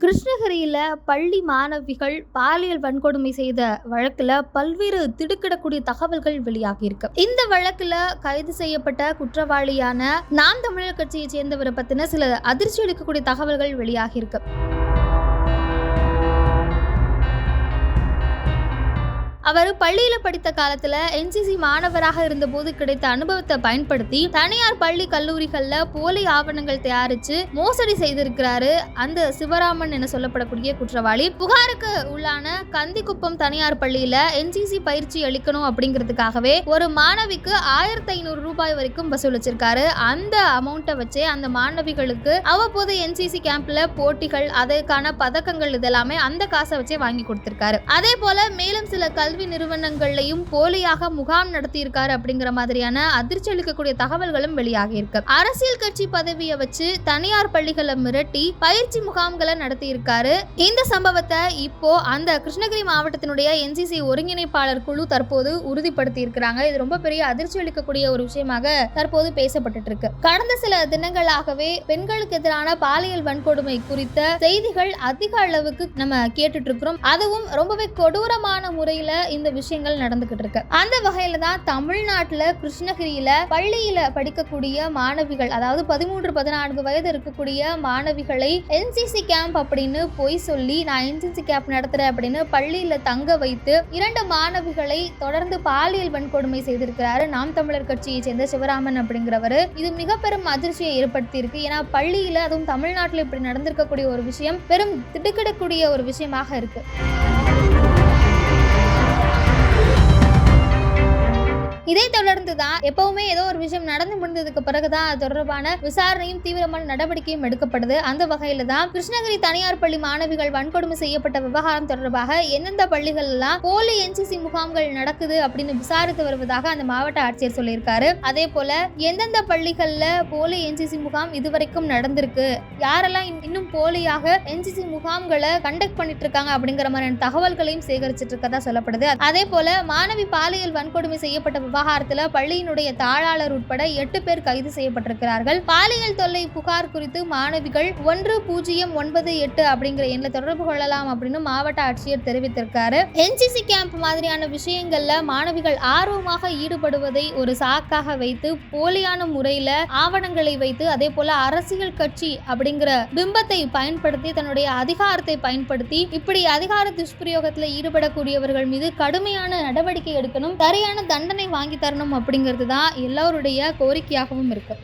கிருஷ்ணகிரியில பள்ளி மாணவிகள் பாலியல் வன்கொடுமை செய்த வழக்குல பல்வேறு திடுக்கிடக்கூடிய தகவல்கள் வெளியாகியிருக்கு. இந்த வழக்குல கைது செய்யப்பட்ட குற்றவாளியான நாம் தமிழர் கட்சியை சேர்ந்தவரை பத்தின சில அதிர்ச்சி அளிக்கக்கூடிய தகவல்கள் வெளியாகியிருக்கு. அவர் பள்ளியில படித்த காலத்துல என்சிசி மாணவராக இருந்தபோது கிடைத்த அனுபவத்தை பயன்படுத்தி தனியார் பள்ளி கல்லூரிகள்ல போலி ஆவணங்கள் தயாரிச்சு மோசடி செய்திருக்கிறாரு அந்த சிவராமன் என சொல்லப்படக்கூடிய குற்றவாளி. புகாருக்கு உள்ளான கந்திக்குப்பம் தனியார் பள்ளியில என்சிசி பயிற்சி அளிக்கணும் அப்படிங்கிறதுக்காகவே ஒரு மாணவிக்கு 1500 ரூபாய் வரைக்கும் வசூலிச்சிருக்காரு. அந்த அமௌண்ட்டை வச்சே அந்த மாணவிகளுக்கு அவ்வப்போது என்சிசி கேம்ப்ல போட்டிகள், அதற்கான பதக்கங்கள் இதெல்லாமே அந்த காசை வச்சே வாங்கி கொடுத்திருக்காரு. அதே போல மேலும் சில கல்வி நிறுவனங்களையும் போலியாக முகாம் நடத்தியிருக்காரு அப்படிங்கிற மாதிரியான அதிர்ச்சி அளிக்கக்கூடிய தகவல்களும் வெளியாகி இருக்கு. அரசியல் கட்சி பதவியை வச்சு தனியார் பள்ளிகளை மிரட்டி பயிற்சி முகாம்களை நடத்தி இருக்காரு. இந்த சம்பவத்தை இப்போ அந்த கிருஷ்ணகிரி மாவட்டத்தினுடைய என்சிசி ஒருங்கிணைப்பாளர் குழு தற்போது உறுதிப்படுத்தி இருக்கிறாங்க. இது ரொம்ப பெரிய அதிர்ச்சி அளிக்கக்கூடிய ஒரு விஷயமாக தற்போது பேசப்பட்டு இருக்கு. கடந்த சில தினங்களாகவே பெண்களுக்கு எதிரான பாலியல் வன்கொடுமை குறித்த செய்திகள் அதிக அளவுக்கு நம்ம கேட்டுட்டு இருக்கிறோம். அதுவும் ரொம்பவே கொடூரமான முறையில இந்த விஷயங்கள் நடந்துகிட்டு இருக்கு. அந்த வகையில தான் தமிழ்நாட்டுல கிருஷ்ணகிரியில பள்ளியில படிக்கக்கூடிய மாணவிகள், அதாவது 13-14 வயது இருக்கக்கூடிய மாணவிகளை என்சிசி கேம்ப் அப்படின்னு பொய் சொல்லி நான் என்சிசி கேம்ப் நடத்துறேன் அப்படின்னு பள்ளியில தங்க வைத்து 2 மாணவிகளை தொடர்ந்து பாலியல் வன்கொடுமை செய்திருக்கிறாரு நாம் தமிழர் கட்சியை சேர்ந்த சிவராமன் அப்படிங்கிறவர். இது மிக பெரும் அதிர்ச்சியை ஏற்படுத்தி இருக்கு. ஏன்னா பள்ளியில, அதுவும் தமிழ்நாட்டில் இப்படி நடந்திருக்கக்கூடிய ஒரு விஷயம் பெரும் திடுக்கிடக்கூடிய ஒரு விஷயமாக இருக்கு. இதை தொடர்ந்து தான் எப்பவுமே ஏதோ ஒரு விஷயம் நடந்து முடிந்ததுக்கு பிறகுதான் அது தொடர்பான விசாரணையும் தீவிரமான நடவடிக்கையும் எடுக்கப்படுது. அந்த வகையில தான் கிருஷ்ணகிரி தனியார் பள்ளி மாணவிகள் வன்கொடுமை செய்யப்பட்ட விவகாரம் தொடர்பாக எந்தெந்த பள்ளிகள் எல்லாம் போலி என்சிசி முகாம்கள் நடக்குது அப்படின்னு விசாரித்து வருவதாக அந்த மாவட்ட ஆட்சியர் சொல்லியிருக்காரு. அதே போல எந்தெந்த பள்ளிகள்ல போலி என்சிசி முகாம் இதுவரைக்கும் நடந்திருக்கு, யாரெல்லாம் இன்னும் போலியாக என்சிசி முகாம்களை கண்டக்ட் பண்ணிட்டு இருக்காங்க அப்படிங்கிற மாதிரியான தகவல்களையும் சேகரிச்சிட்டு இருக்கதா சொல்லப்படுது. அதே போல மாணவி பாலியல் வன்கொடுமை செய்யப்பட்ட விவகாரத்துல பள்ளியினுடைய தாளாளர் உட்பட 8 பேர் கைது செய்யப்பட்டிருக்கிறார்கள். பாலியல் தொல்லை புகார் குறித்து மாணவிகள் 1098 அப்படிங்கிற எண்ணில் தொடர்பு கொள்ளலாம் அப்படின்னு மாவட்ட ஆட்சியர் தெரிவித்திருக்காரு. என்சிசி கேம்ப் மாதிரியான விஷயங்கள்ல மாணவிகள் ஆர்வமாக ஈடுபடுவதை ஒரு சாக்காக வைத்து போலியான முறையில ஆவணங்களை வைத்து, அதே போல அரசியல் கட்சி அப்படிங்கிற பிம்பத்தை பயன்படுத்தி, தன்னுடைய அதிகாரத்தை பயன்படுத்தி இப்படி அதிகார துஷ்பிரயோகத்தில் ஈடுபடக்கூடியவர்கள் மீது கடுமையான நடவடிக்கை எடுக்கணும், சரியான தண்டனை வாங்கி தரணும் அப்படிங்கிறது தான் எல்லாருடைய கோரிக்கையாகவும் இருக்கு.